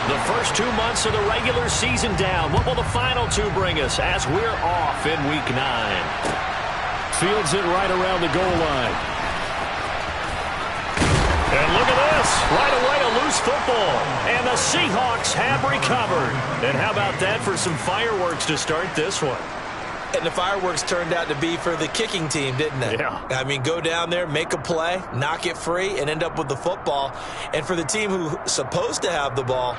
The first 2 months of the regular season down. What will the final two bring us as we're off in Week 9? Fields it right around the goal line. And look at this. Right away, a loose football. And the Seahawks have recovered. And how about that for some fireworks to start this one? And the fireworks turned out to be for the kicking team, didn't they? Yeah. I mean, go down there, make a play, knock it free, and end up with the football. And for the team who's supposed to have the ball,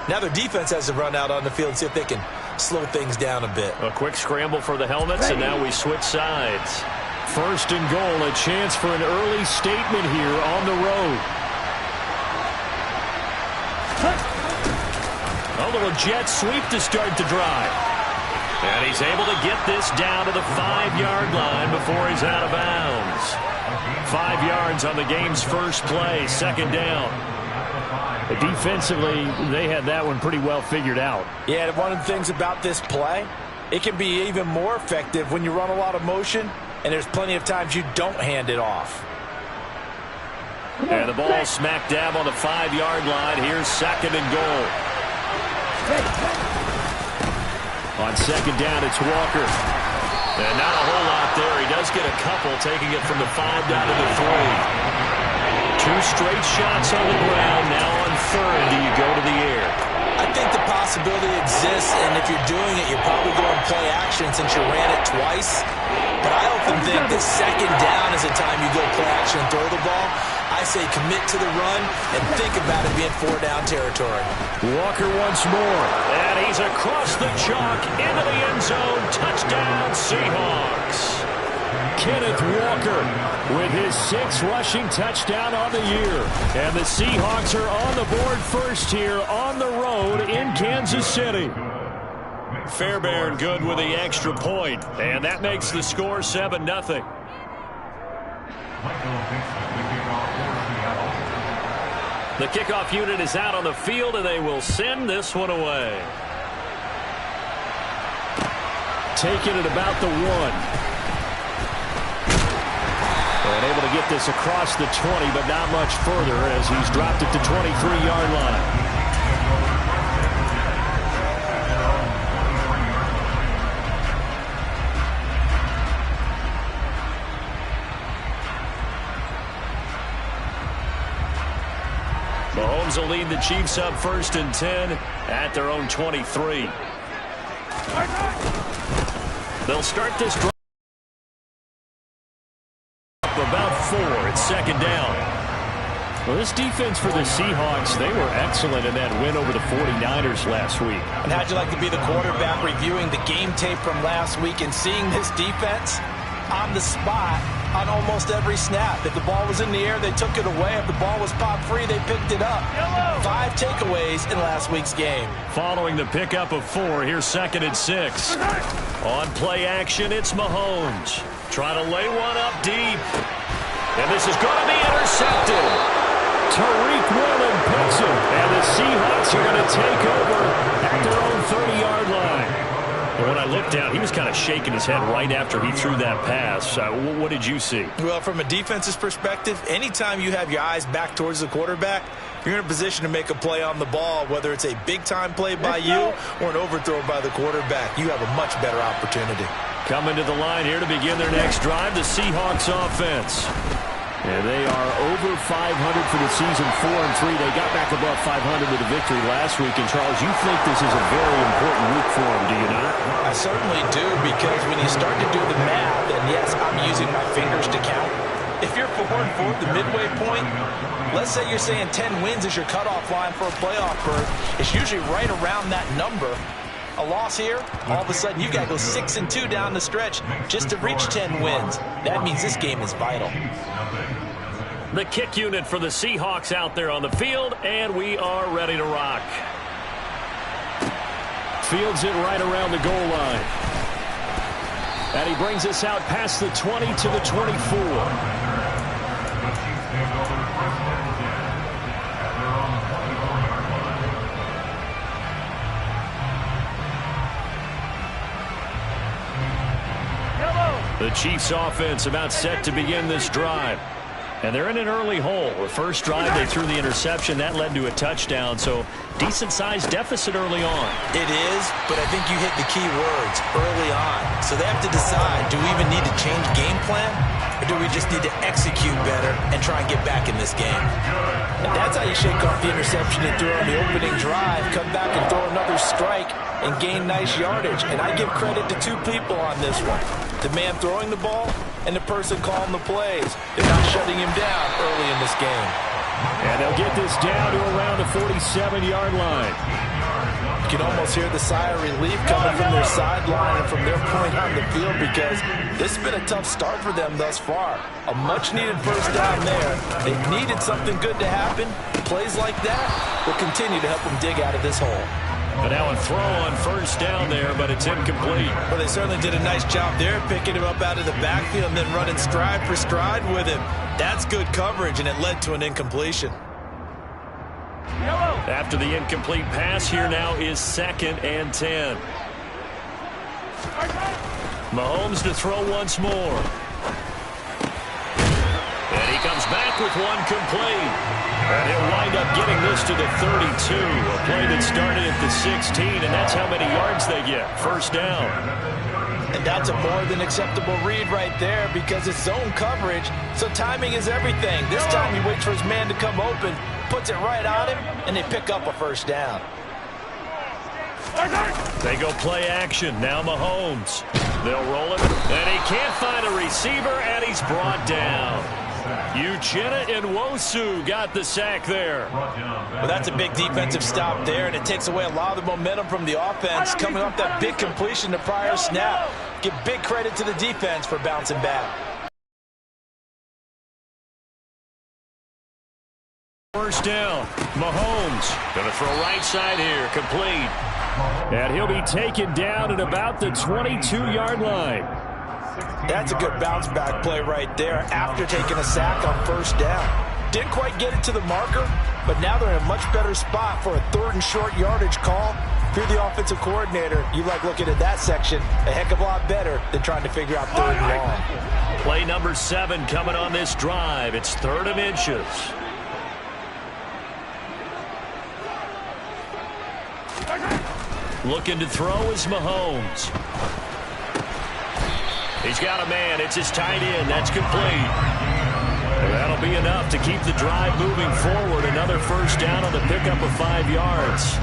now their defense has to run out on the field and see if they can slow things down a bit. A quick scramble for the helmets, and now we switch sides. First and goal, a chance for an early statement here on the road. A little jet sweep to start the drive. And he's able to get this down to the 5-yard line before he's out of bounds. 5 yards on the game's first play, second down. Defensively, they had that one pretty well figured out. Yeah, one of the things about this play, it can be even more effective when you run a lot of motion, and there's plenty of times you don't hand it off. And the ball smack dab on the 5-yard line. Here's second and goal. On second down, it's Walker. And not a whole lot there. He does get a couple, taking it from the 5 down to the 3. 2 straight shots on the ground. Now on third, do you go to the air? I think the possibility exists, and if you're doing it, you're probably going play action since you ran it twice. But I often think that second down is the time you go play action and throw the ball. I say commit to the run and think about it being 4-down territory. Walker once more. And he's across the chalk into the end zone. Touchdown, Seahawks. Kenneth Walker with his 6th rushing touchdown on the year. And the Seahawks are on the board first here on the road in Kansas City. Fairbairn good with the extra point. And that makes the score 7-0. The kickoff unit is out on the field, and they will send this one away. Taking it about the 1. And able to get this across the 20, but not much further as he's dropped it to 23-yard line. Mahomes will lead the Chiefs up 1st and 10 at their own 23. They'll start this drive about 4. It's second down. Well, this defense for the Seahawks, they were excellent in that win over the 49ers last week. And how'd you like to be the quarterback reviewing the game tape from last week and seeing this defense on the spot on almost every snap? If the ball was in the air, they took it away. If the ball was popped free, they picked it up. 5 takeaways in last week's game. Following the pickup of 4, here's second and 6. On play action, it's Mahomes. Trying to lay one up deep. And this is going to be intercepted. Tariq Woolen picks him. And the Seahawks are going to take over at their own 30-yard line. When I looked down, he was kind of shaking his head right after he threw that pass. What did you see? Well, from a defense's perspective, anytime you have your eyes back towards the quarterback, you're in a position to make a play on the ball, whether it's a big-time play by you or an overthrow by the quarterback. You have a much better opportunity. Coming to the line here to begin their next drive, the Seahawks offense. And they are over 500 for the season, 4-3. They got back above 500 with a victory last week. And, Charles, you think this is a very important week for them, do you not? I certainly do, because when you start to do the math, and yes, I'm using my fingers to count, if you're 4-4 at the midway point, let's say you're saying 10 wins is your cutoff line for a playoff berth, it's usually right around that number. A loss here, all of a sudden you got to go 6-2 down the stretch just to reach 10 wins. That means this game is vital. The kick unit for the Seahawks out there on the field, and we are ready to rock. Fields it right around the goal line. And he brings us out past the 20 to the 24. The Chiefs offense about set to begin this drive. And they're in an early hole. The first drive, they threw the interception. That led to a touchdown. So decent-sized deficit early on. It is, but I think you hit the key words, early on. So they have to decide, do we even need to change game plan? Or do we just need to execute better and try and get back in this game? And that's how you shake off the interception you threw on the opening drive, come back and throw another strike and gain nice yardage. And I give credit to two people on this one. The man throwing the ball and the person calling the plays. They're not shutting him down early in this game. And they'll get this down to around the 47-yard line. You can almost hear the sigh of relief coming from their sideline and from their point on the field, because this has been a tough start for them thus far. A much-needed first down there. They needed something good to happen. Plays like that will continue to help them dig out of this hole. But now a throw on first down there, but it's incomplete. Well, they certainly did a nice job there, picking him up out of the backfield and then running stride for stride with him. That's good coverage, and it led to an incompletion. After the incomplete pass, here now is 2nd and 10. Mahomes to throw once more. And he comes back with one complete. And he'll wind up getting this to the 32. A play that started at the 16, and that's how many yards they get. First down. And that's a more than acceptable read right there, because it's zone coverage, so timing is everything. This time he waits for his man to come open, puts it right on him, and they pick up a first down. They go play action. Now Mahomes. They'll roll it, and he can't find a receiver, and he's brought down. Uchenna Nwosu got the sack there. Well, that's a big defensive stop there, and it takes away a lot of the momentum from the offense coming off that big completion the prior snap. Give big credit to the defense for bouncing back. First down. Mahomes going to throw right side here. Complete. And he'll be taken down at about the 22-yard line. That's a good bounce-back play right there after taking a sack on first down. Didn't quite get it to the marker, but now they're in a much better spot for a 3rd and short yardage call. If you're the offensive coordinator, you like looking at that section a heck of a lot better than trying to figure out 3rd and long. Play number 7 coming on this drive. It's 3rd and inches. Looking to throw is Mahomes. He's got a man. It's his tight end. That's complete. And that'll be enough to keep the drive moving forward. Another first down on the pickup of 5 yards.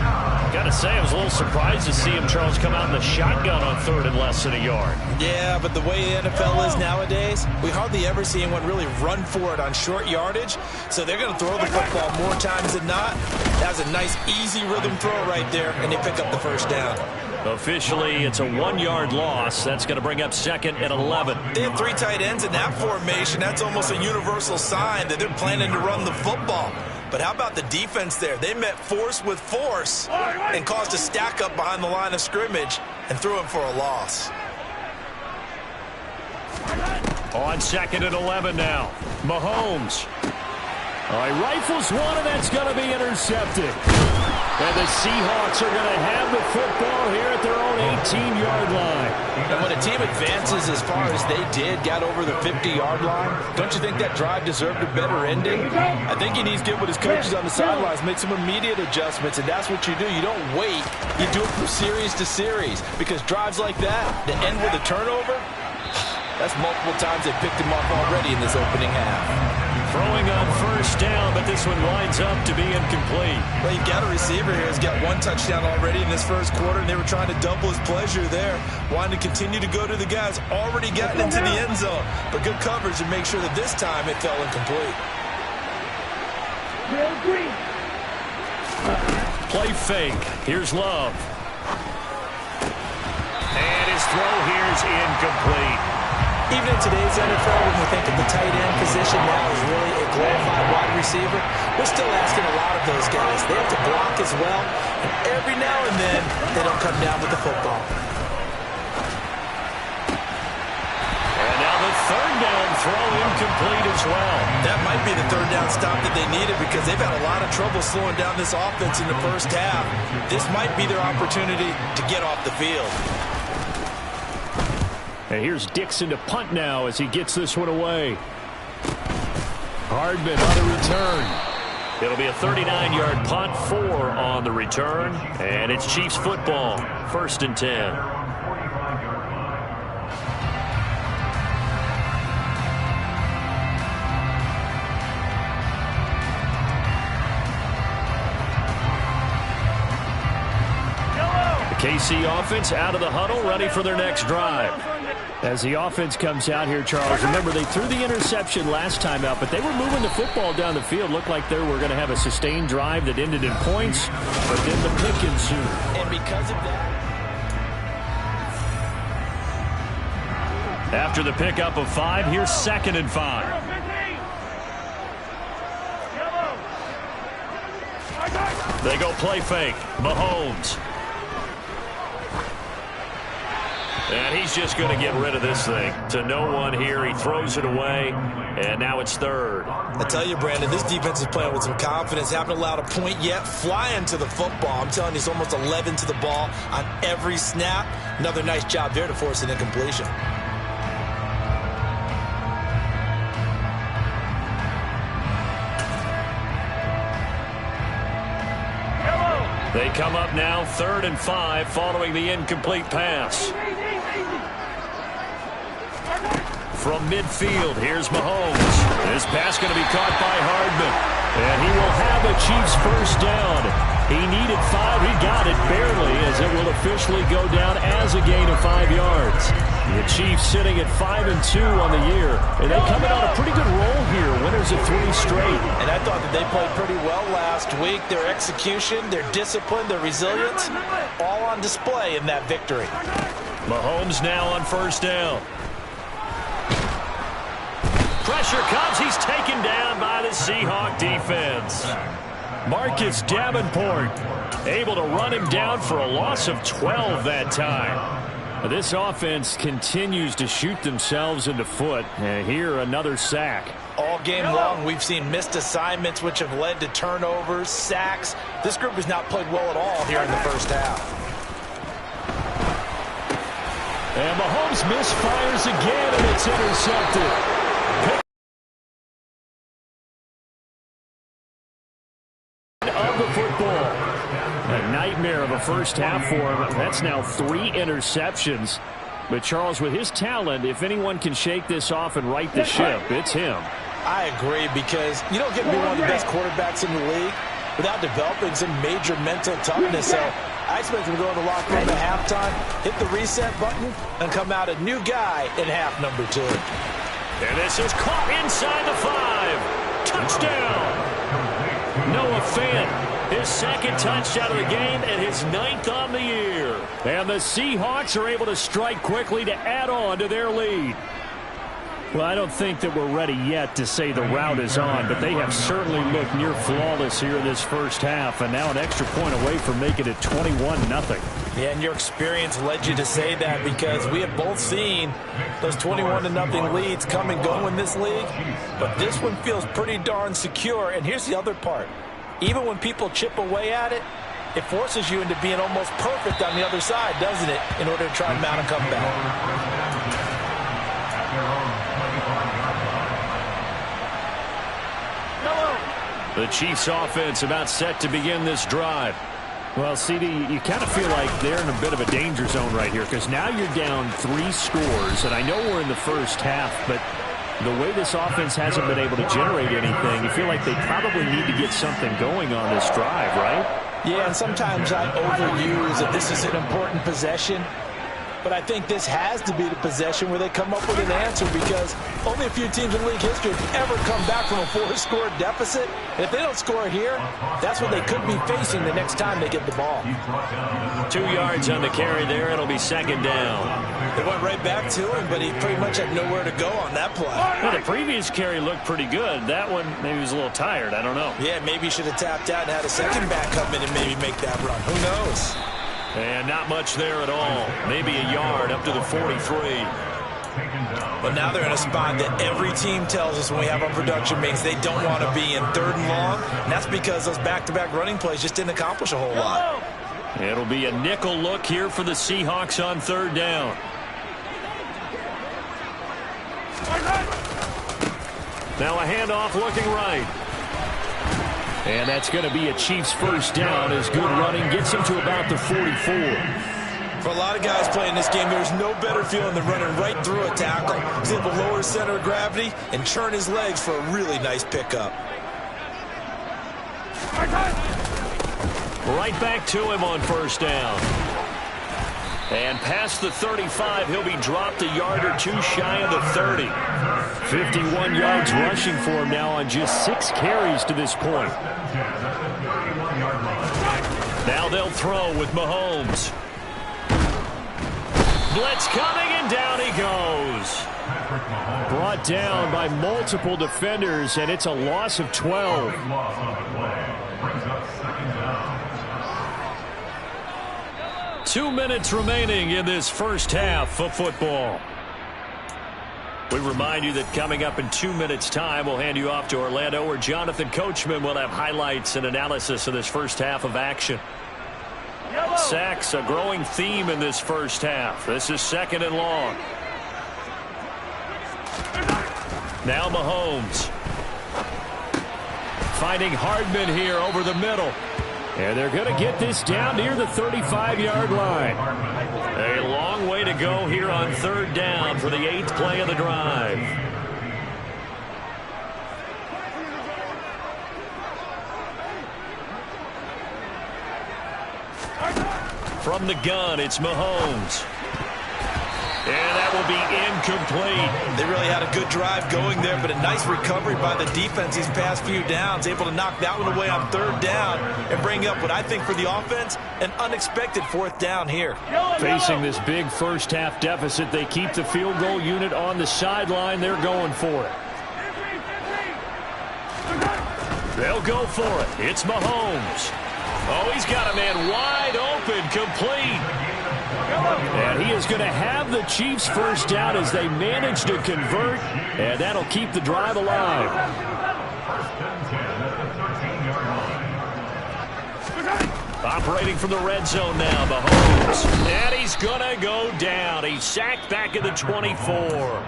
Got to say, I was a little surprised to see him, Charles, come out in the shotgun on 3rd and less than a yard. Yeah, but the way the NFL is nowadays, we hardly ever see anyone really run for it on short yardage. So they're going to throw the football more times than not. That was a nice, easy rhythm throw right there, and they pick up the first down. Officially, it's a 1-yard loss. That's going to bring up 2nd and 11. They have 3 tight ends in that formation. That's almost a universal sign that they're planning to run the football. But how about the defense there? They met force with force and caused a stack up behind the line of scrimmage and threw him for a loss. On 2nd and 11 now. Mahomes. All right, rifles one, and that's going to be intercepted. And the Seahawks are going to have the football here at their own 18-yard line. And when a team advances as far as they did, got over the 50-yard line, don't you think that drive deserved a better ending? I think he needs to get with his coaches on the sidelines, make some immediate adjustments, and that's what you do. You don't wait. You do it from series to series, because drives like that end with a turnover, that's multiple times they picked him off already in this opening half. Throwing on first down, but this one winds up to be incomplete. Well, you've got a receiver here who's got 1 touchdown already in this first quarter, and they were trying to double his pleasure there. Wanting to continue to go to the guys already gotten into the end zone. But good coverage to make sure that this time it fell incomplete. Play fake. Here's Love. And his throw here is incomplete. Even in today's NFL, when we think of the tight end position now as really a glorified wide receiver, we're still asking a lot of those guys. They have to block as well, and every now and then, they don't come down with the football. And now the 3rd down throw incomplete as well. That might be the 3rd down stop that they needed, because they've had a lot of trouble slowing down this offense in the first half. This might be their opportunity to get off the field. And here's Dixon to punt now as he gets this one away. Hardman on the return. It'll be a 39-yard punt, 4 on the return, and it's Chiefs football, 1st and 10. KC offense out of the huddle, ready for their next drive. As the offense comes out here, Charles, remember they threw the interception last time out, but they were moving the football down the field. Looked like they were going to have a sustained drive that ended in points, but then the pick ensued. And because of that, after the pickup of 5, here's 2nd and 5. They go play fake. Mahomes. And he's just going to get rid of this thing. To no one here. He throws it away, and now it's 3rd. I tell you, Brandon, this defense is playing with some confidence. Haven't allowed a point yet. Flying to the football. I'm telling you, it's almost 11 to the ball on every snap. Another nice job there to force an incompletion. They come up now 3rd and 5 following the incomplete pass. From midfield, here's Mahomes. This pass going to be caught by Hardman. And he will have a Chiefs 1st down. He needed 5. He got it barely, as it will officially go down as a gain of 5 yards. The Chiefs sitting at 5-2 on the year. And they coming on a pretty good roll here. Winners of 3 straight. And I thought that they played pretty well last week. Their execution, their discipline, their resilience, all on display in that victory. Mahomes now on 1st down. Pressure comes. He's taken down by the Seahawk defense. Marcus Davenport able to run him down for a loss of 12 that time. This offense continues to shoot themselves in the foot. And here, another sack. All game long, we've seen missed assignments, which have led to turnovers, sacks. This group has not played well at all here in the 1st half. And Mahomes misfires again, and it's intercepted. Of the football. A nightmare of a 1st half for him. That's now 3 interceptions. But Charles, with his talent, if anyone can shake this off and right the ship, it's him. I agree, because you don't get to be one of the best quarterbacks in the league without developing some major mental toughness. So I expect him to go in the locker room at halftime, hit the reset button, and come out a new guy in half number 2. And this is caught inside the 5. Touchdown. Noah Fant, his 2nd touchdown of the game and his 9th on the year. And the Seahawks are able to strike quickly to add on to their lead. Well, I don't think that we're ready yet to say the route is on, but they have certainly looked near flawless here in this 1st half, and now an extra point away from making it 21-0. Yeah, and your experience led you to say that, because we have both seen those 21-0 leads come and go in this league, but this one feels pretty darn secure. And here's the other part. Even when people chip away at it, it forces you into being almost perfect on the other side, doesn't it, in order to try and mount a comeback. The Chiefs offense about set to begin this drive. Well, CD, you kind of feel like they're in a bit of a danger zone right here, because now you're down 3 scores, and I know we're in the 1st half, but the way this offense hasn't been able to generate anything, you feel like they probably need to get something going on this drive, right? Yeah, and sometimes I overuse that this is an important possession. But I think this has to be the possession where they come up with an answer, because only a few teams in league history have ever come back from a 4-score deficit. And if they don't score here, that's what they could be facing the next time they get the ball. 2 yards on the carry there. It'll be 2nd down. They went right back to him, but he pretty much had nowhere to go on that play. Well, the previous carry looked pretty good. That one, maybe he was a little tired. I don't know. Yeah, maybe he should have tapped out and had a second back come in and maybe make that run. Who knows? And not much there at all. Maybe a yard up to the 43. But now they're in a spot that every team tells us when we have our production meetings they don't want to be in, 3rd and long. And that's because those back-to-back running plays just didn't accomplish a whole lot. It'll be a nickel look here for the Seahawks on 3rd down. Now a handoff looking right. And that's going to be a Chiefs first down as good running gets him to about the 44. For a lot of guys playing this game, there's no better feeling than running right through a tackle. He's able to lower his center of gravity and churn his legs for a really nice pickup. Right back to him on first down. And past the 35, he'll be dropped a yard or two shy of the 30. 51 yards rushing for him now on just 6 carries to this point. Now they'll throw with Mahomes. Blitz coming, and down he goes. Brought down by multiple defenders, and it's a loss of 12. 2 minutes remaining in this first half of football. We remind you that coming up in 2 minutes' time, we'll hand you off to Orlando, where Jonathan Coachman will have highlights and analysis of this first half of action. Sacks, a growing theme in this first half. This is 2nd and long. Now Mahomes. Finding Hardman here over the middle. And they're going to get this down near the 35-yard line. A long way to go here on 3rd down for the 8th play of the drive. From the gun, it's Mahomes. And that will be incomplete. They really had a good drive going there, but a nice recovery by the defense these past few downs, able to knock that one away on 3rd down and bring up what I think for the offense, an unexpected 4th down here. Facing this big first half deficit, they keep the field goal unit on the sideline. They're going for it. They'll go for it. It's Mahomes. Oh, he's got a man wide open, complete. And he is going to have the Chiefs first down as they manage to convert, and that'll keep the drive alive. Operating from the red zone now, Mahomes. And he's going to go down. He's sacked back at the 24.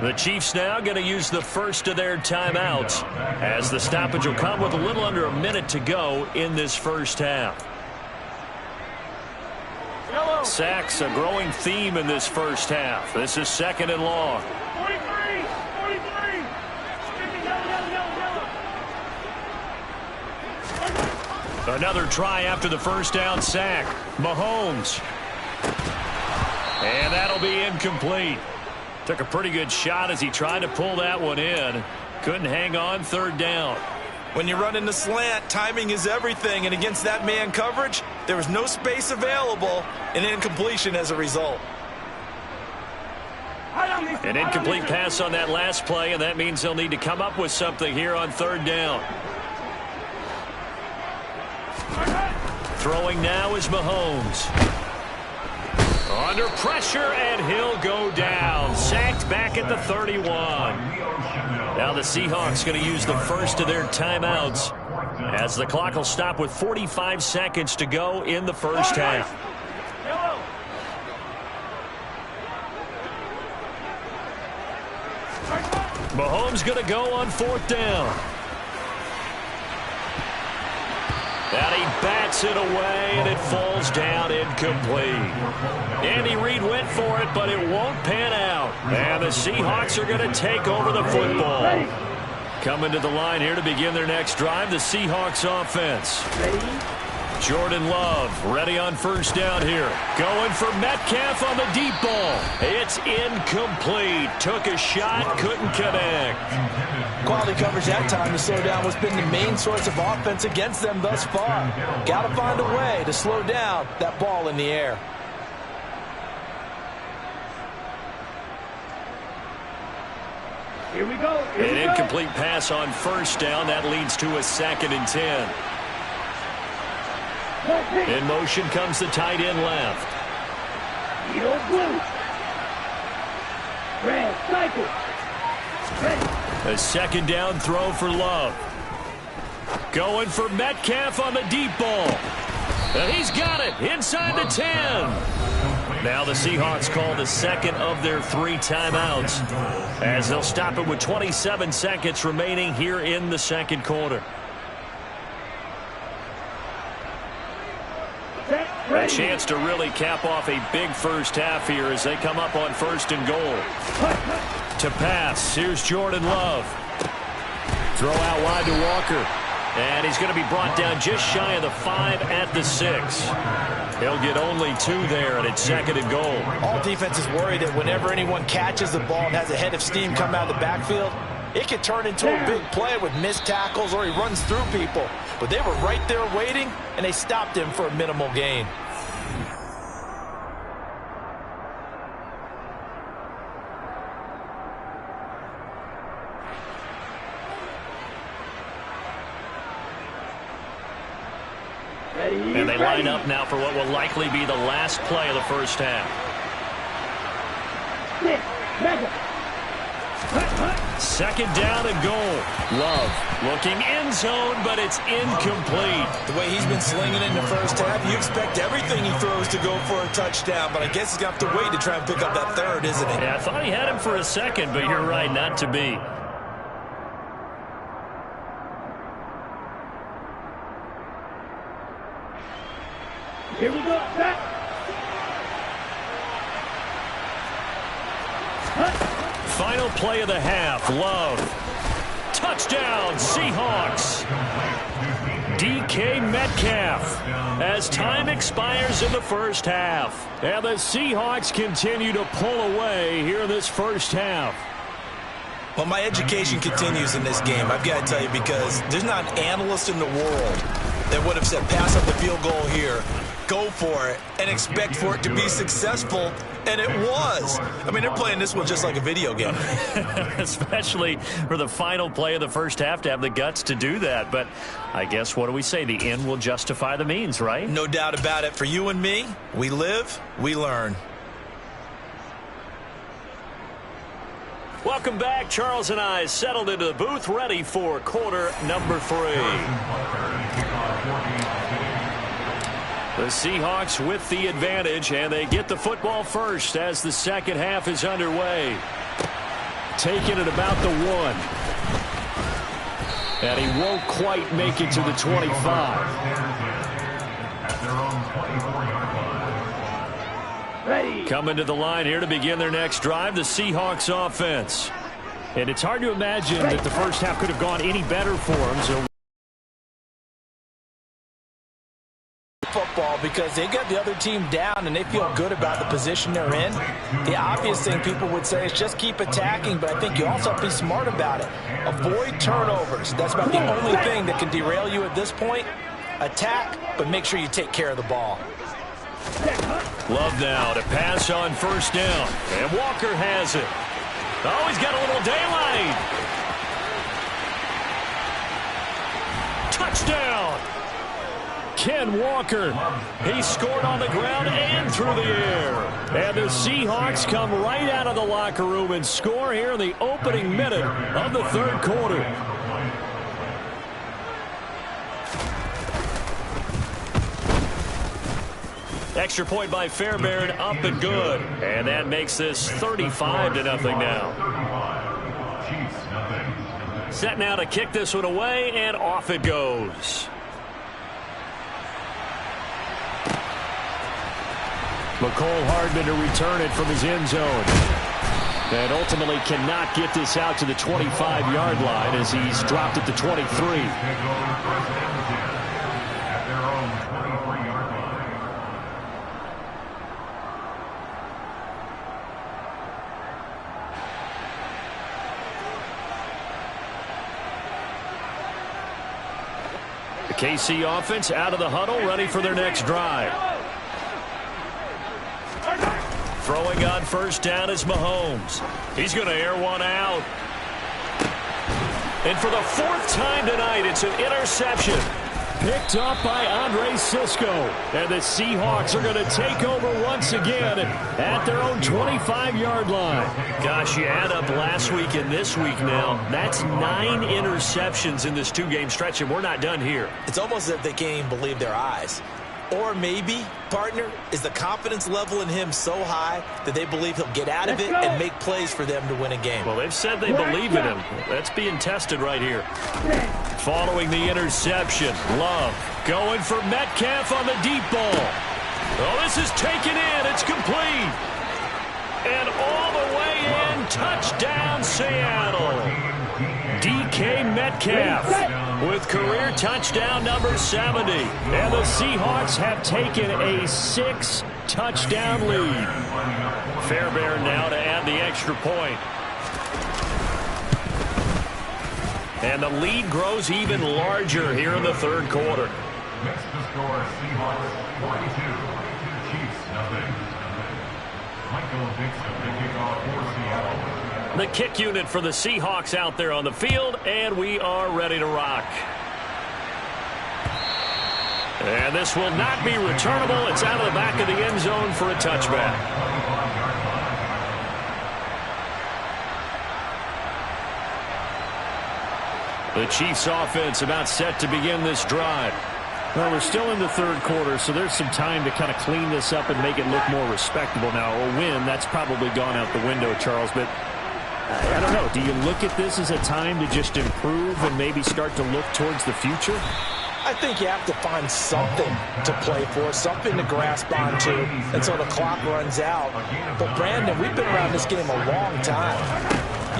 The Chiefs now going to use the first of their timeouts as the stoppage will come with a little under a minute to go in this first half. Sacks, a growing theme in this first half. This is 2nd and long. Another try after the first down sack. Mahomes. And that'll be incomplete. Took a pretty good shot as he tried to pull that one in. Couldn't hang on 3rd down. When you run in the slant, timing is everything, and against that man coverage, there was no space available, and incompletion as a result. An incomplete pass on that last play, and that means they'll need to come up with something here on 3rd down. Throwing now is Mahomes. Under pressure, and he'll go down. Sacked back at the 31. Now the Seahawks going to use the first of their timeouts as the clock will stop with 45 seconds to go in the first half. Mahomes going to go on 4th down. And he bats it away, and it falls down incomplete. Andy Reid went for it, but it won't pan out. And the Seahawks are going to take over the football. Coming to the line here to begin their next drive, the Seahawks offense. Jordan Love ready on first down here. Going for Metcalf on the deep ball. It's incomplete. Took a shot, couldn't connect. Quality coverage that time to slow down what's been the main source of offense against them thus far. Got to find a way to slow down that ball in the air. Here we go. An incomplete pass on first down. That leads to a 2nd and 10. In motion comes the tight end left. Yellow blue. Red cycle. A 2nd down throw for Love. Going for Metcalf on the deep ball. And he's got it inside the 10. Now the Seahawks call the second of their 3 timeouts as they'll stop it with 27 seconds remaining here in the second quarter. A chance to really cap off a big first half here as they come up on 1st and goal. To pass, here's Jordan Love. Throw out wide to Walker. And he's going to be brought down just shy of the 5 at the 6. He'll get only 2 there, and it's 2nd and goal. All defenses worry that whenever anyone catches the ball and has a head of steam come out of the backfield, it could turn into a big play with missed tackles or he runs through people. But they were right there waiting, and they stopped him for a minimal gain. And they line up now for what will likely be the last play of the first half. 2nd down and goal. Love looking end zone, but it's incomplete. The way he's been slinging it in the first half, you expect everything he throws to go for a touchdown, but I guess he's going to have to wait to try and pick up that 3rd, isn't he? Yeah, I thought he had him for a second, but you're right, not to be. Here we go. Back. Final play of the half. Love. Touchdown, Seahawks. DK Metcalf as time expires in the first half. And the Seahawks continue to pull away here in this first half. Well, my education continues in this game, I've got to tell you, because there's not an analyst in the world that would have said pass up the field goal here, go for it, and expect for it to be successful, and it was. I mean, they're playing this one just like a video game. Especially for the final play of the first half to have the guts to do that. But I guess, what do we say? The end will justify the means, right? No doubt about it. For you and me, we live, we learn. Welcome back. Charles and I settled into the booth, ready for quarter number 3. The Seahawks with the advantage, and they get the football first as the second half is underway. Taking it about the 1. And he won't quite make it to the 25. Ready. Coming to the line here to begin their next drive, the Seahawks offense. And it's hard to imagine that the first half could have gone any better for them. So football, because they got the other team down and they feel good about the position they're in. The obvious thing people would say is just keep attacking, but I think you also have to be smart about it. Avoid turnovers. That's about the only thing that can derail you at this point. Attack, but make sure you take care of the ball. Love now to pass on first down. And Walker has it. Oh, he's got a little daylight. Touchdown. Ken Walker. He scored on the ground and through the air. And the Seahawks come right out of the locker room and score here in the opening minute of the third quarter. Extra point by Fairbairn, up and good. And that makes this 35-0 now. Set now to kick this one away, and off it goes. McCole Hardman to return it from his end zone. And ultimately cannot get this out to the 25-yard line as he's dropped at the 23. The KC offense out of the huddle, ready for their next drive. Throwing on first down is Mahomes. He's going to air one out. And for the 4th time tonight, it's an interception. Picked up by Andre Cisco. And the Seahawks are going to take over once again at their own 25-yard line. Gosh, you add up last week and this week now. That's 9 interceptions in this 2-game stretch, and we're not done here. It's almost as if they can't even believe their eyes. Or maybe, partner, is the confidence level in him so high that they believe he'll get out of it and make plays for them to win a game. Well, they've said they believe in him. That's being tested right here. Following the interception, Love going for Metcalf on the deep ball. Oh, this is taken in. It's complete. And all the way in, touchdown Seattle. DK Metcalf with career touchdown number 70. And the Seahawks have taken a 6-touchdown lead. Fairbairn now to add the extra point. And the lead grows even larger here in the third quarter. Next to score, Seahawks 42, Chiefs nothing. Michael Dixon, the kickoff for Seattle. The kick unit for the Seahawks out there on the field, and we are ready to rock. And this will not be returnable. It's out of the back of the end zone for a touchback. The Chiefs offense about set to begin this drive. Well, we're still in the third quarter, so there's some time to kind of clean this up and make it look more respectable. Now, a win, that's probably gone out the window, Charles, but I don't know. Do you look at this as a time to just improve and maybe start to look towards the future? I think you have to find something to play for, something to grasp onto until the clock runs out. But, Brandon, we've been around this game a long time.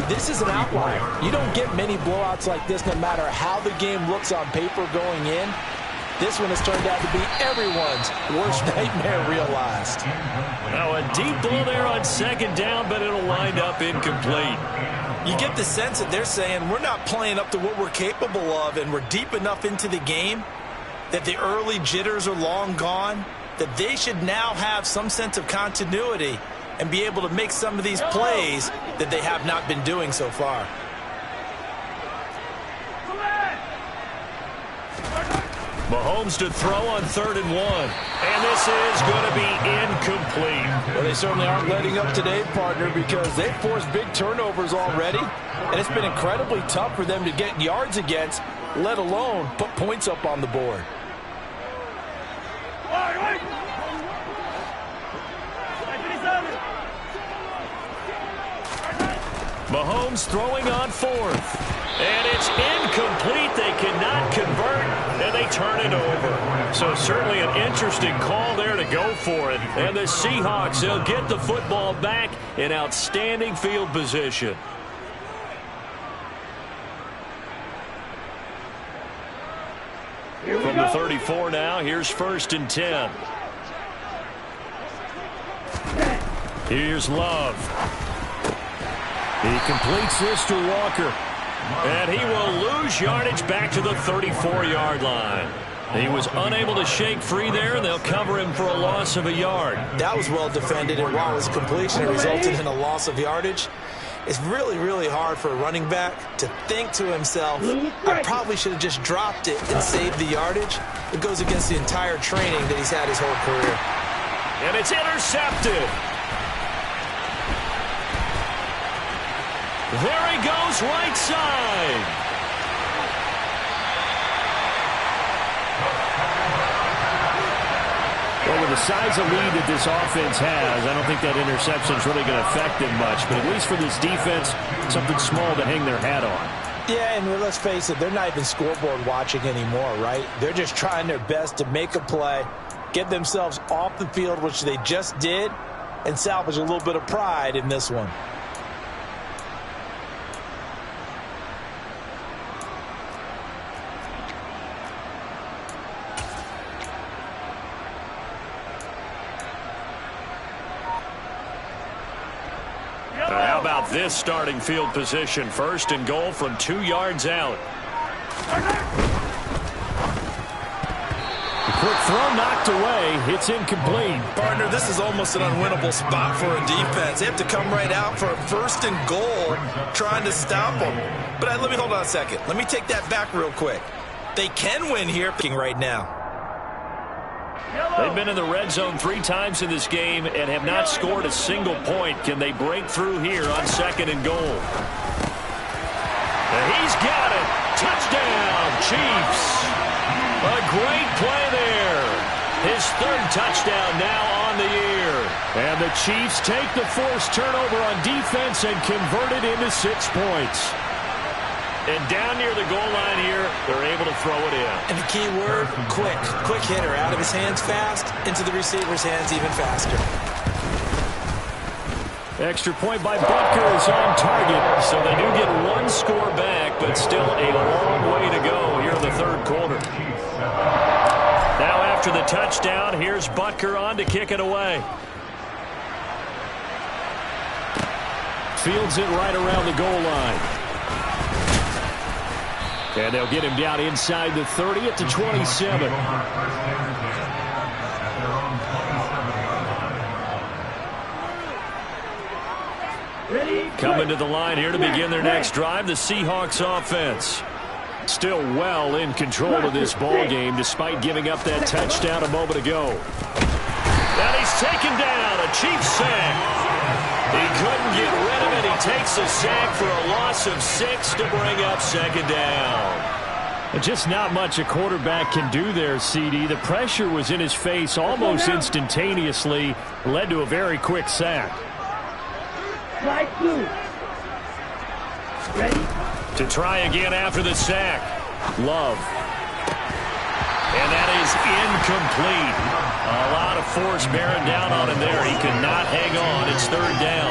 This is an outlier. You don't get many blowouts like this no matter how the game looks on paper going in. This one has turned out to be everyone's worst nightmare realized. Now a deep ball there on second down, but it'll wind up incomplete. You get the sense that they're saying we're not playing up to what we're capable of, and we're deep enough into the game that the early jitters are long gone, that they should now have some sense of continuity and be able to make some of these plays that they have not been doing so far. Mahomes to throw on 3rd and 1. And this is going to be incomplete. Well, they certainly aren't letting up today, partner, because they've forced big turnovers already. And it's been incredibly tough for them to get yards against, let alone put points up on the board. Mahomes throwing on 4th. And it's incomplete. They cannot convert, and they turn it over. So certainly an interesting call there to go for it. And the Seahawks, they'll get the football back in outstanding field position. From the 34 now, here's 1st and 10. Here's Love. He completes this to Walker. And he will lose yardage back to the 34-yard line. He was unable to shake free there, and they'll cover him for a loss of a yard. That was well defended, and while his completion resulted in a loss of yardage, it's really, really hard for a running back to think to himself, I probably should have just dropped it and saved the yardage. It goes against the entire training that he's had his whole career. And it's intercepted. There he goes, right side. Well, with the size of lead that this offense has, I don't think that interception is really going to affect them much. But at least for this defense, something small to hang their hat on. Yeah, and let's face it, they're not even scoreboard watching anymore, right? They're just trying their best to make a play, get themselves off the field, which they just did, and salvage a little bit of pride in this one. How about this starting field position? 1st and goal from 2 yards out. The quick throw knocked away. It's incomplete. Partner, this is almost an unwinnable spot for a defense. They have to come right out for a 1st and goal trying to stop them. But let me hold on a second. Let me take that back real quick. They can win here right now. They've been in the red zone 3 times in this game and have not scored a single point. Can they break through here on 2nd and goal? And he's got it. Touchdown, Chiefs. A great play there. his third touchdown now on the year. And the Chiefs take the forced turnover on defense and convert it into 6 points. And down near the goal line here, they're able to throw it in. And the key word, quick. Quick hitter. Out of his hands fast, into the receiver's hands even faster. Extra point by Butker is on target. So they do get 1 score back, but still a long way to go here in the third quarter. Now after the touchdown, here's Butker on to kick it away. Fields it right around the goal line. And they'll get him down inside the 30 at the 27. Coming to the line here to begin their next drive, the Seahawks offense. Still well in control of this ball game despite giving up that touchdown a moment ago. And he's taken down, a Chiefs sack. He couldn't get rid of it. He takes a sack for a loss of 6 to bring up second down. Just not much a quarterback can do there, CD. The pressure was in his face almost instantaneously, led to a very quick sack. Slide through. Ready? To try again after the sack. Love. And that is incomplete. A lot of force bearing down on him there. He could not hang on. It's third down.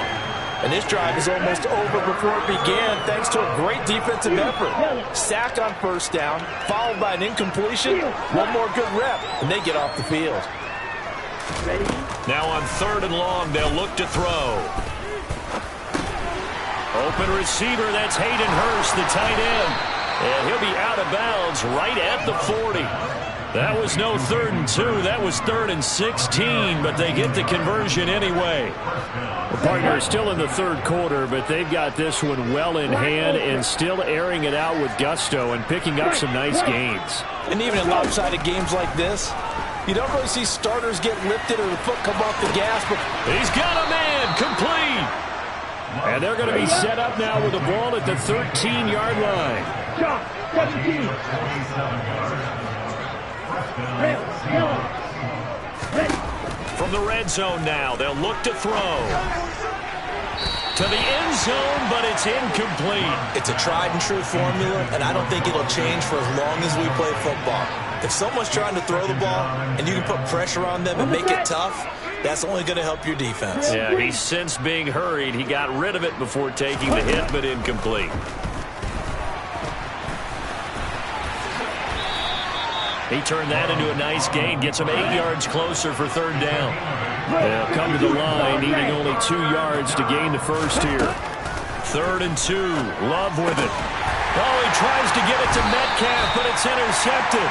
And this drive is almost over before it began thanks to a great defensive effort. Sack on first down, followed by an incompletion. One more good rep, and they get off the field. Ready? Now on third and long, they'll look to throw. Open receiver, that's Hayden Hurst, the tight end. And he'll be out of bounds right at the 40. That was no 3rd and 2. That was 3rd and 16, but they get the conversion anyway. The partner is still in the third quarter, but they've got this one well in hand and still airing it out with gusto and picking up some nice gains. And even in lopsided games like this, you don't really see starters get lifted or the foot come off the gas. But he's got a man, complete. And they're going to be set up now with the ball at the 13-yard line. Shot. 17. Ready. From the red zone now, they'll look to throw. To the end zone, but it's incomplete. It's a tried-and-true formula, and I don't think it'll change for as long as we play football. If someone's trying to throw the ball and you can put pressure on them and make it tough, that's only going to help your defense. Yeah, he's since being hurried. He got rid of it before taking the hit, but incomplete. He turned that into a nice gain, gets him 8 yards closer for third down. They'll come to the line, needing only 2 yards to gain the first here. 3rd and 2, Love with it. Oh, he tries to get it to Metcalf, but it's intercepted.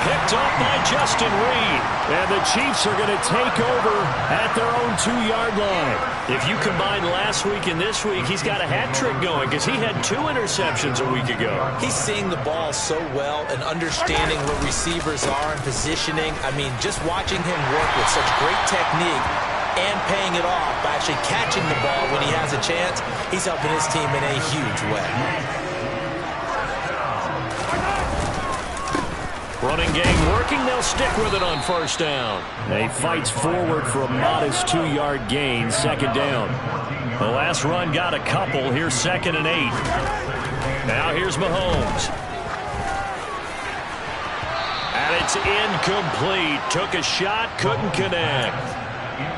Picked off by Justin Reed. And the Chiefs are going to take over at their own 2-yard line. If you combine last week and this week, he's got a hat trick going because he had 2 interceptions a week ago. He's seeing the ball so well and understanding where receivers are and positioning. I mean, just watching him work with such great technique and paying it off by actually catching the ball when he has a chance, he's helping his team in a huge way. Running game working. They'll stick with it on first down. He fights forward for a modest 2-yard gain. Second down. The last run got a couple. Here's 2nd and 8. Now here's Mahomes. And it's incomplete. Took a shot, couldn't connect.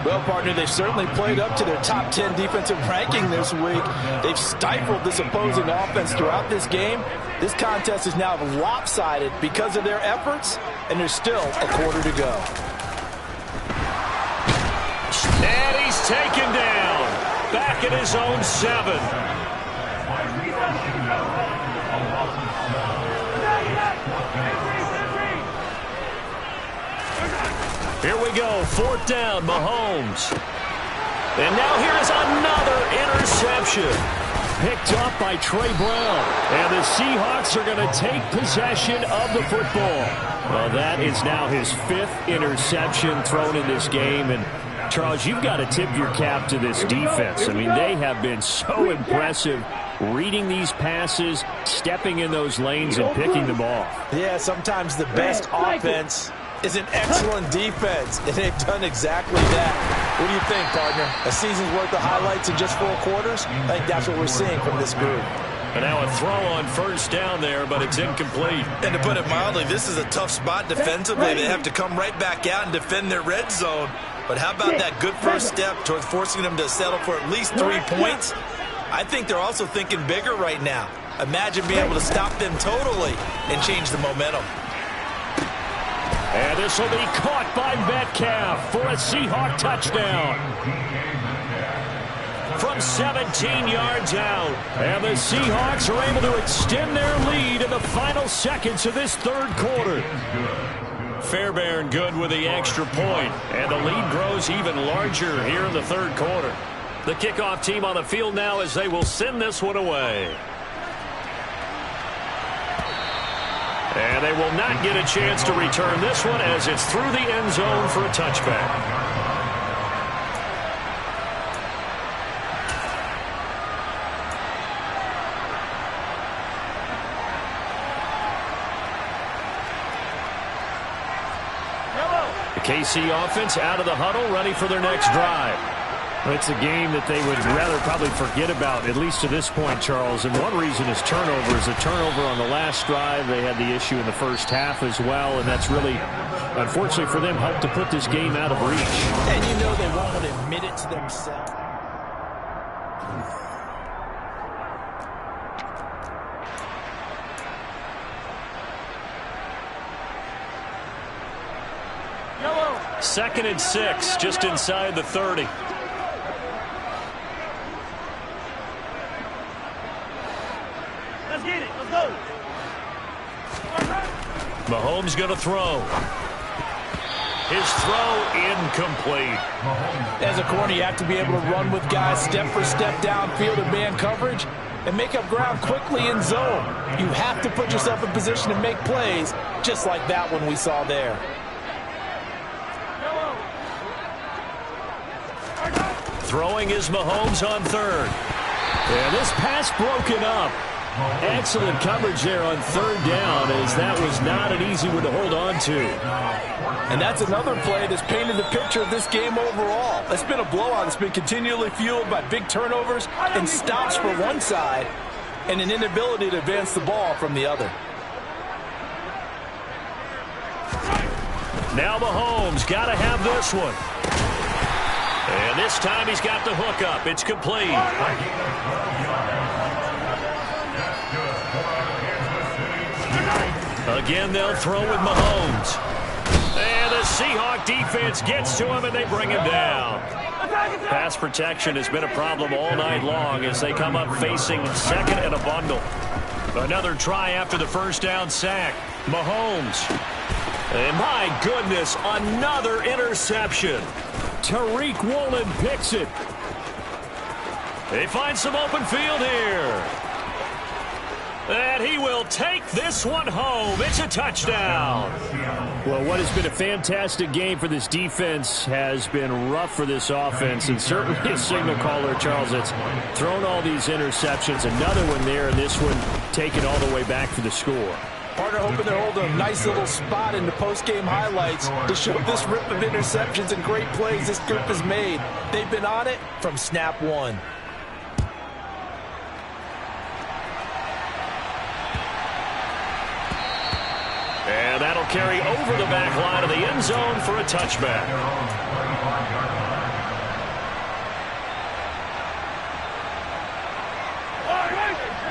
Well, partner, they've certainly played up to their top 10 defensive ranking this week. They've stifled this opposing offense throughout this game. This contest is now lopsided because of their efforts, and there's still a quarter to go. And he's taken down. Back at his own 7. Here we go, 4th down, Mahomes. And now here is another interception. Picked off by Trey Brown. And the Seahawks are going to take possession of the football. Well, that is now his 5th interception thrown in this game. And, Charles, you've got to tip your cap to this defense. I mean, they have been so impressive reading these passes, stepping in those lanes, and picking them off. Yeah, sometimes the best offense is an excellent defense, and they've done exactly that. What do you think, partner? A season's worth of highlights in just 4 quarters? I think that's what we're seeing from this group. And now a throw on first down there, but it's incomplete. And to put it mildly, this is a tough spot defensively. They have to come right back out and defend their red zone. But how about that good first step towards forcing them to settle for at least 3 points? I think they're also thinking bigger right now. Imagine being able to stop them totally and change the momentum. And this will be caught by Metcalf for a Seahawk touchdown. From 17 yards out. And the Seahawks are able to extend their lead in the final seconds of this third quarter. Fairbairn good with the extra point. And the lead grows even larger here in the third quarter. The kickoff team on the field now as they will send this one away. And they will not get a chance to return this one as it's through the end zone for a touchback. The KC offense out of the huddle, ready for their next drive. It's a game that they would rather probably forget about, at least to this point, Charles. And one reason is turnovers. A turnover on the last drive. They had the issue in the first half as well, and that's really, unfortunately for them, helped to put this game out of reach. And you know they won't admit it to themselves. Second and 6, just inside the 30. Let's get it. Let's go. Mahomes going to throw. His throw incomplete. As a corner, you have to be able to run with guys step for step downfield in man coverage and make up ground quickly in zone. You have to put yourself in position to make plays, just like that one we saw there. Throwing is Mahomes on third. And this pass broken up. Excellent coverage there on third down, as that was not an easy one to hold on to. And that's another play that's painted the picture of this game overall. It's been a blowout that's been continually fueled by big turnovers and stops for one side and an inability to advance the ball from the other. Now Mahomes got to have this one. And this time he's got the hook up. It's complete. Again, they'll throw with Mahomes. And the Seahawk defense gets to him, and they bring him down. Pass protection has been a problem all night long as they come up facing second and a bundle. Another try after the first down sack. Mahomes. And my goodness, another interception. Tariq Woolen picks it. They find some open field here. And he will take this one home. It's a touchdown. Well, what has been a fantastic game for this defense has been rough for this offense, and certainly a signal caller, Charles, that's thrown all these interceptions. Another one there, and this one taken all the way back for the score. Partner hoping they're holding a nice little spot in the post-game highlights to show this rip of interceptions and great plays this group has made. They've been on it from snap one. And that'll carry over the back line of the end zone for a touchback.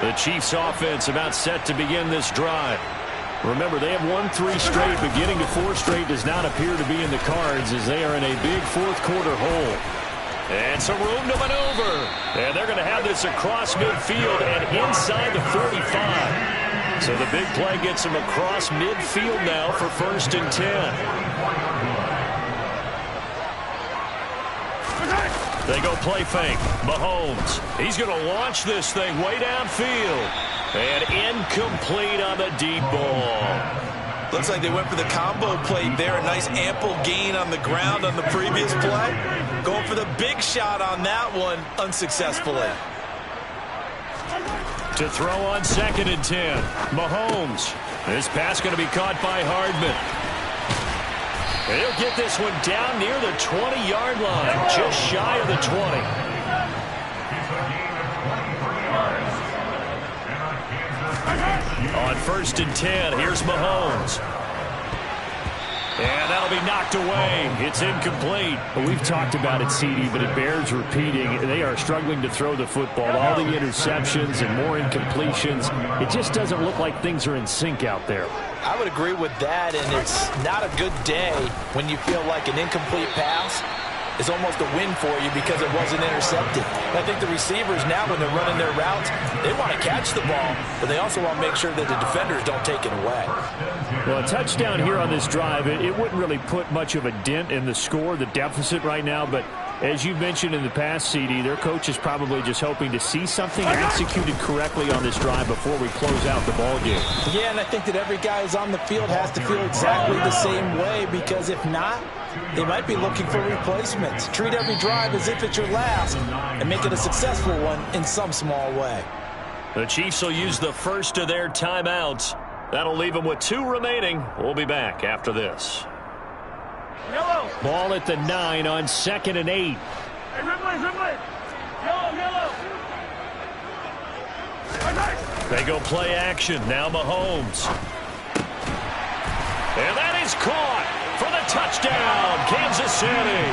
The Chiefs offense about set to begin this drive. Remember, they have won 3 straight, but getting to 4 straight does not appear to be in the cards as they are in a big fourth quarter hole. And some room to maneuver. And they're going to have this across midfield and inside the 45. So the big play gets them across midfield now for 1st and 10. They go play fake. Mahomes. He's going to launch this thing way downfield. And incomplete on the deep ball. Looks like they went for the combo play there. A nice ample gain on the ground on the previous play. Going for the big shot on that one unsuccessfully. To throw on 2nd and 10. Mahomes. This pass going to be caught by Hardman. And he'll get this one down near the 20-yard line, just shy of the 20. On 1st and 10, here's Mahomes. And that'll be knocked away. It's incomplete. Well, we've talked about it, CD, but it bears repeating. They are struggling to throw the football. All the interceptions and more incompletions. It just doesn't look like things are in sync out there. I would agree with that, and it's not a good day when you feel like an incomplete pass is almost a win for you because it wasn't intercepted. And I think the receivers now, when they're running their routes, they want to catch the ball, but they also want to make sure that the defenders don't take it away. Well, a touchdown here on this drive, it wouldn't really put much of a dent in the score, the deficit right now, but as you've mentioned in the past, CD, their coach is probably just hoping to see something executed correctly on this drive before we close out the ball game. Yeah, and I think that every guy who's on the field has to feel exactly the same way, because if not, they might be looking for replacements. Treat every drive as if it's your last and make it a successful one in some small way. The Chiefs will use the first of their timeouts. That'll leave them with 2 remaining. We'll be back after this. Yellow. Ball at the 9 on 2nd and 8. Hey, Ripley. Yellow. They go play action. Now Mahomes. And that is caught for the touchdown, Kansas City.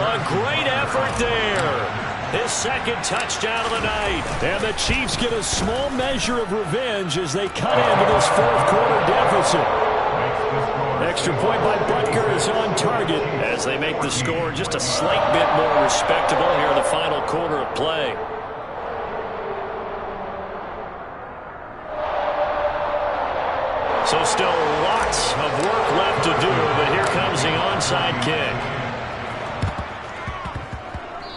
A great effort there. His 2nd touchdown of the night. And the Chiefs get a small measure of revenge as they cut into this 4th quarter deficit. Extra point by Butker is on target as they make the score just a slight bit more respectable here in the final quarter of play. So still lots of work left to do, but here comes the onside kick.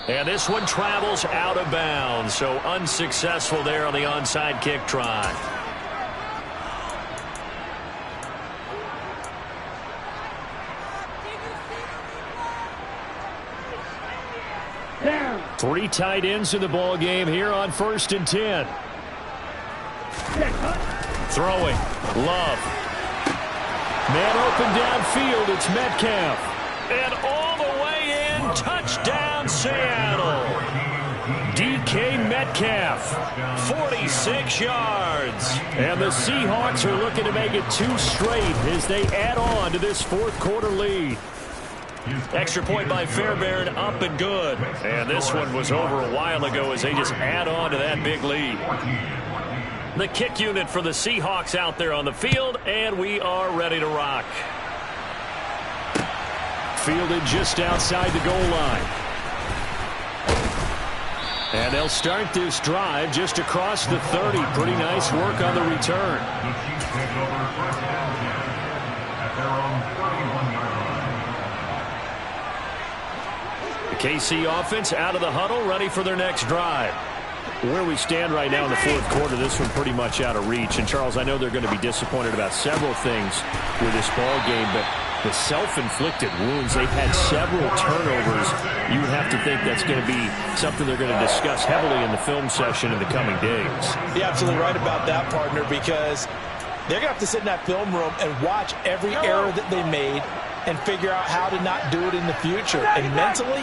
And this one travels out of bounds, so unsuccessful there on the onside kick try. Down. 3 tight ends in the ball game here on 1st and 10. Throwing. Love. Man open downfield. It's Metcalf. And all the way in. Touchdown, Seattle. DK Metcalf. 46 yards. And the Seahawks are looking to make it 2 straight as they add on to this 4th quarter lead. Extra point by Fairbairn, up and good. And this one was over a while ago as they just add on to that big lead. The kick unit for the Seahawks out there on the field, and we are ready to rock. Fielded just outside the goal line. And they'll start this drive just across the 30. Pretty nice work on the return. The Chiefs take over 1st and 10 at their own 31-yard line. The KC offense out of the huddle, ready for their next drive. Where we stand right now in the 4th quarter, this one pretty much out of reach. And, Charles, I know they're going to be disappointed about several things with this ball game, but the self-inflicted wounds, they've had several turnovers. You would have to think that's going to be something they're going to discuss heavily in the film session in the coming days. You're absolutely right about that, partner, because they're going to have to sit in that film room and watch every error that they made and figure out how to not do it in the future. And mentally,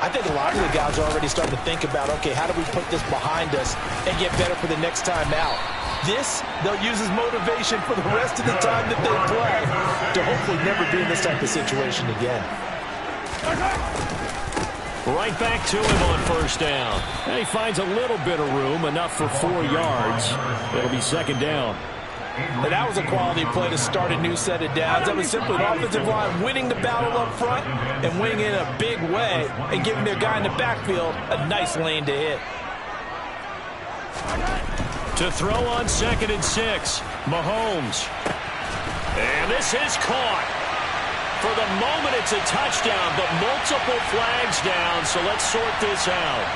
I think a lot of the guys are already starting to think about, okay, how do we put this behind us and get better for the next time out? This, they'll use as motivation for the rest of the time that they play to hopefully never be in this type of situation again. Right back to him on 1st down. And he finds a little bit of room, enough for 4 yards. It'll be 2nd down. And that was a quality play to start a new set of downs. That was simply an offensive line winning the battle up front and winning in a big way and giving their guy in the backfield a nice lane to hit. To throw on 2nd and 6, Mahomes. And this is caught. For the moment, it's a touchdown, but multiple flags down, so let's sort this out.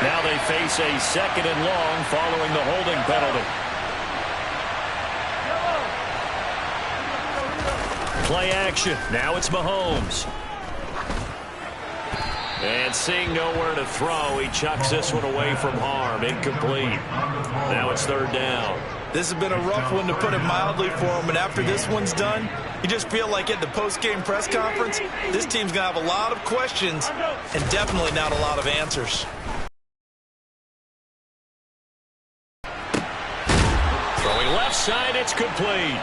Now they face a 2nd and long following the holding penalty. Play action. Now it's Mahomes. And seeing nowhere to throw, he chucks this one away from harm. Incomplete. Now it's 3rd down. This has been a rough one, to put it mildly, for him. And after this one's done, You just feel like at the post-game press conference, this team's going to have a lot of questions and definitely not a lot of answers. Throwing left side, it's complete.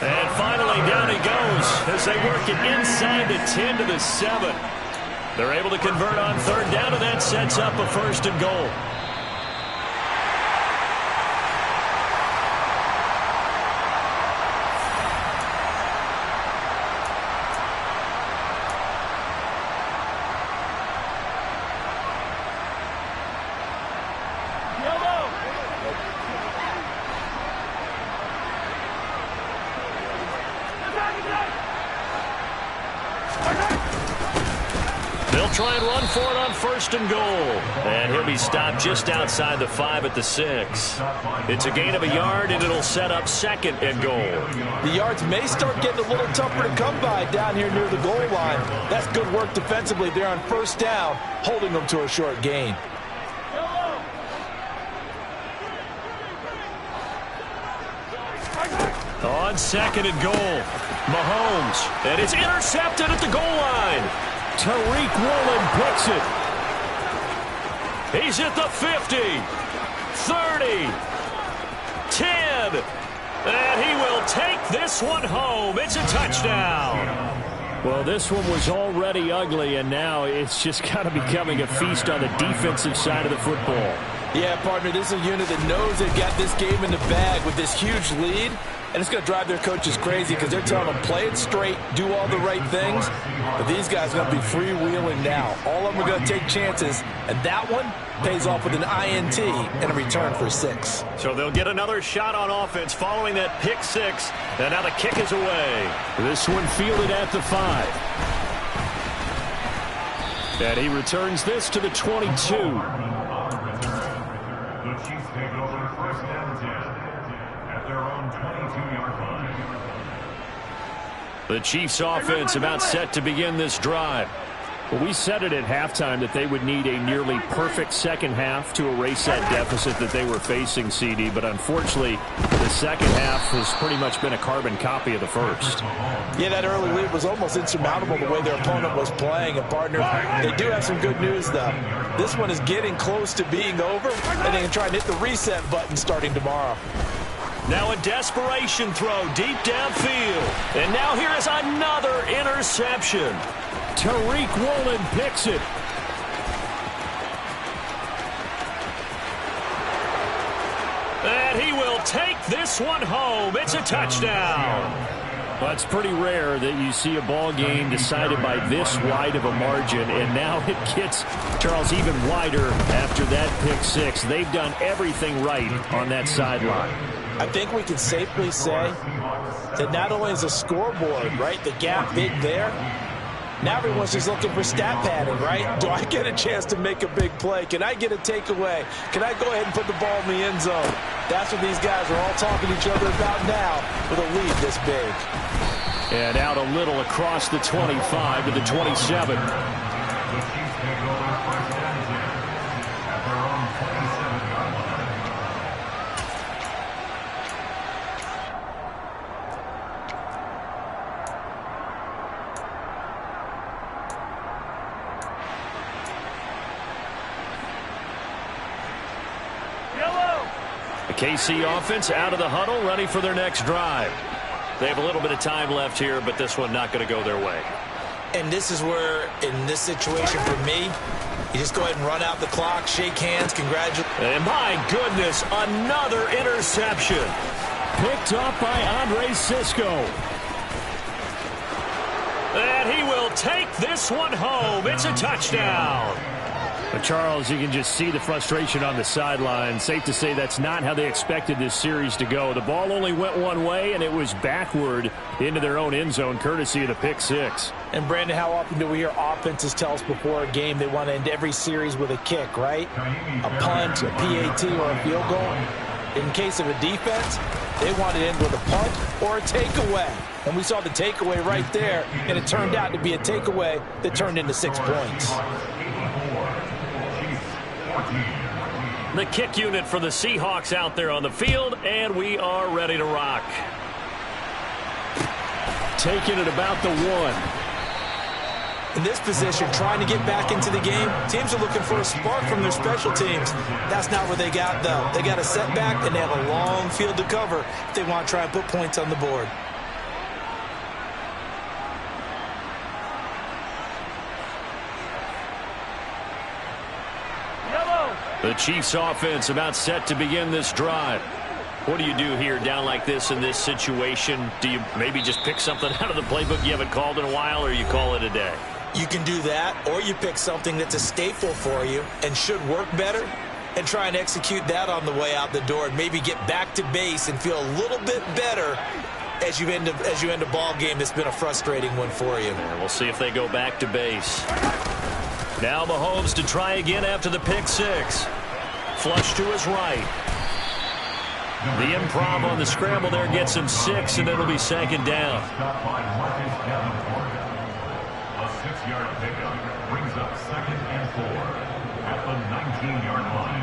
And finally, down he goes as they work it inside the 10 to the 7. They're able to convert on third down, and that sets up a 1st and goal. They'll try and run for it on 1st and goal. And he'll be stopped just outside the 5 at the 6. It's a gain of a yard, and it'll set up 2nd and goal. The yards may start getting a little tougher to come by down here near the goal line. That's good work defensively there on 1st down, holding them to a short gain. On 2nd and goal, Mahomes, and it's intercepted at the goal line. Tariq Woolen picks it. He's at the 50, 30, 10, and he will take this one home. It's a touchdown. Well, this one was already ugly, and now it's just kind of becoming a feast on the defensive side of the football. Yeah, partner, this is a unit that knows they've got this game in the bag with this huge lead, and it's going to drive their coaches crazy because they're telling them play it straight, do all the right things, but these guys are going to be freewheeling now. All of them are going to take chances, and that one pays off with an INT and a return for 6. So they'll get another shot on offense following that pick 6, and now the kick is away. This one fielded at the 5. And he returns this to the 22. The Chiefs take over 1st and 10 at their own 22-yard line. The Chiefs offense about set to begin this drive. Well, we said it at halftime that they would need a nearly perfect second half to erase that deficit that they were facing, CD. But unfortunately, the second half has pretty much been a carbon copy of the first. Yeah, that early lead was almost insurmountable the way their opponent was playing. And, partner, they do have some good news, though. This one is getting close to being over, and they can try and hit the reset button starting tomorrow. Now a desperation throw deep downfield. And now here is another interception. Tariq Woolen picks it. And he will take this one home. It's a touchdown. Well, it's pretty rare that you see a ball game decided by this wide of a margin, and now it gets, Charles, even wider after that pick 6. They've done everything right on that sideline. I think we can safely say that not only is the scoreboard, right, the gap big there, now everyone's just looking for stat padding, right? Do I get a chance to make a big play? Can I get a takeaway? Can I go ahead and put the ball in the end zone? That's what these guys are all talking to each other about now with a lead this big. And out a little across the 25 to the 27. The KC offense out of the huddle, ready for their next drive. They have a little bit of time left here, but this one not going to go their way. And this is where, in this situation for me, you just go ahead and run out the clock, shake hands, congratulate. And my goodness, another interception. Picked up by Andre Cisco. And he will take this one home. It's a touchdown. But Charles, you can just see the frustration on the sideline. Safe to say that's not how they expected this series to go. The ball only went one way, and it was backward into their own end zone, courtesy of the pick 6. And, Brandon, how often do we hear offenses tell us before a game they want to end every series with a kick, right? A punt, a PAT, or a field goal. In case of a defense, they want to end with a punt or a takeaway. And we saw the takeaway right there, and it turned out to be a takeaway that turned into 6 points. The kick unit for the Seahawks out there on the field, and we are ready to rock. taken at about the 1. In this position, trying to get back into the game, teams are looking for a spark from their special teams. That's not where they got, though. They got a setback, and they have a long field to cover if they want to try and put points on the board. Yellow. The Chiefs offense about set to begin this drive. What do you do here down like this in this situation? Do you maybe just pick something out of the playbook you haven't called in a while, or you call it a day? You can do that, or you pick something that's a staple for you and should work better and try and execute that on the way out the door and maybe get back to base and feel a little bit better as you end a ball game that's been a frustrating one for you. And we'll see if they go back to base. Now Mahomes to try again after the pick six. Flush to his right. The improv on the scramble there gets him 6, and it'll be second down. Stop by Marcus Davenport. A 6-yard pickup brings up 2nd and 4 at the 19-yard line.